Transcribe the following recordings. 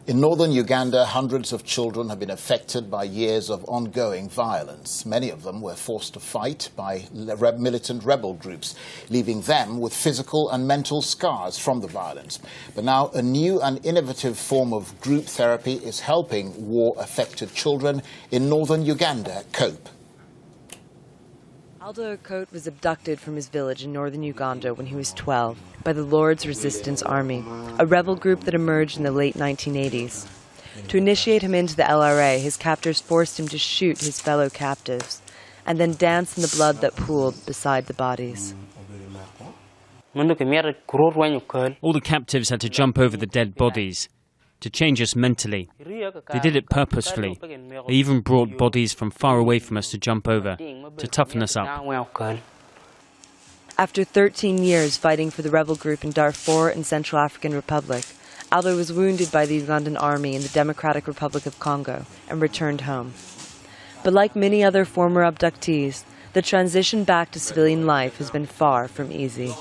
In northern Uganda, hundreds of children have been affected by years of ongoing violence. Many of them were forced to fight by militant rebel groups, leaving them with physical and mental scars from the violence. But now a new and innovative form of group therapy is helping war-affected children in northern Uganda cope. Aldo Okote was abducted from his village in northern Uganda when he was 12 by the Lord's Resistance Army, a rebel group that emerged in the late 1980s. To initiate him into the LRA, his captors forced him to shoot his fellow captives and then dance in the blood that pooled beside the bodies. All the captives had to jump over the dead bodies to change us mentally. They did it purposefully. They even brought bodies from far away from us to jump over, to toughen us up. After 13 years fighting for the rebel group in Darfur and Central African Republic, Aldo was wounded by the Ugandan army in the Democratic Republic of Congo and returned home. But like many other former abductees, the transition back to civilian life has been far from easy.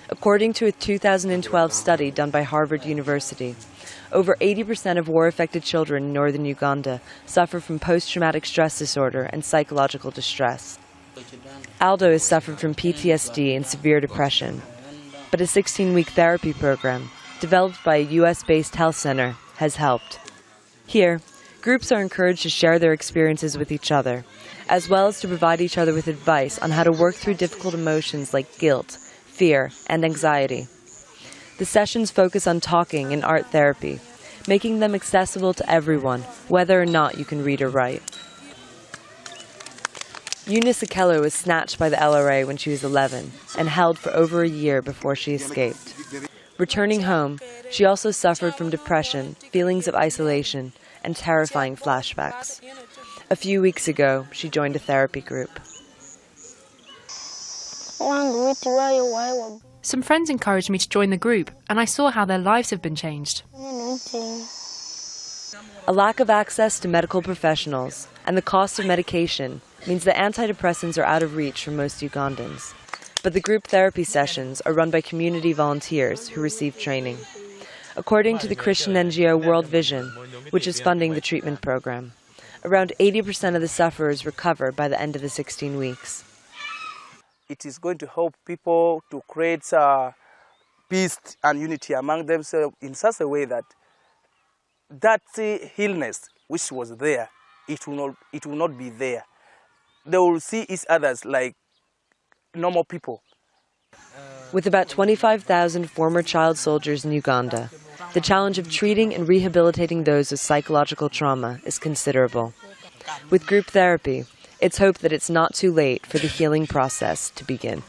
According to a 2012 study done by Harvard University, over 80% of war-affected children in northern Uganda suffer from post-traumatic stress disorder and psychological distress. Aldo has suffered from PTSD and severe depression, but a 16-week therapy program, developed by a US-based health center, has helped. Here, groups are encouraged to share their experiences with each other, as well as to provide each other with advice on how to work through difficult emotions like guilt, fear, and anxiety. The sessions focus on talking and art therapy, making them accessible to everyone, whether or not you can read or write. Eunice Akello was snatched by the LRA when she was 11 and held for over a year before she escaped. Returning home, she also suffered from depression, feelings of isolation, and terrifying flashbacks. A few weeks ago, she joined a therapy group. Some friends encouraged me to join the group, and I saw how their lives have been changed. A lack of access to medical professionals and the cost of medication means that antidepressants are out of reach for most Ugandans. But the group therapy sessions are run by community volunteers who receive training. According to the Christian NGO World Vision, which is funding the treatment program, around 80% of the sufferers recover by the end of the 16 weeks. It is going to help people to create peace and unity among themselves in such a way that illness which was there, it will not be there. They will see each other like normal people. With about 25,000 former child soldiers in Uganda, the challenge of treating and rehabilitating those with psychological trauma is considerable. With group therapy, it's hoped that it's not too late for the healing process to begin.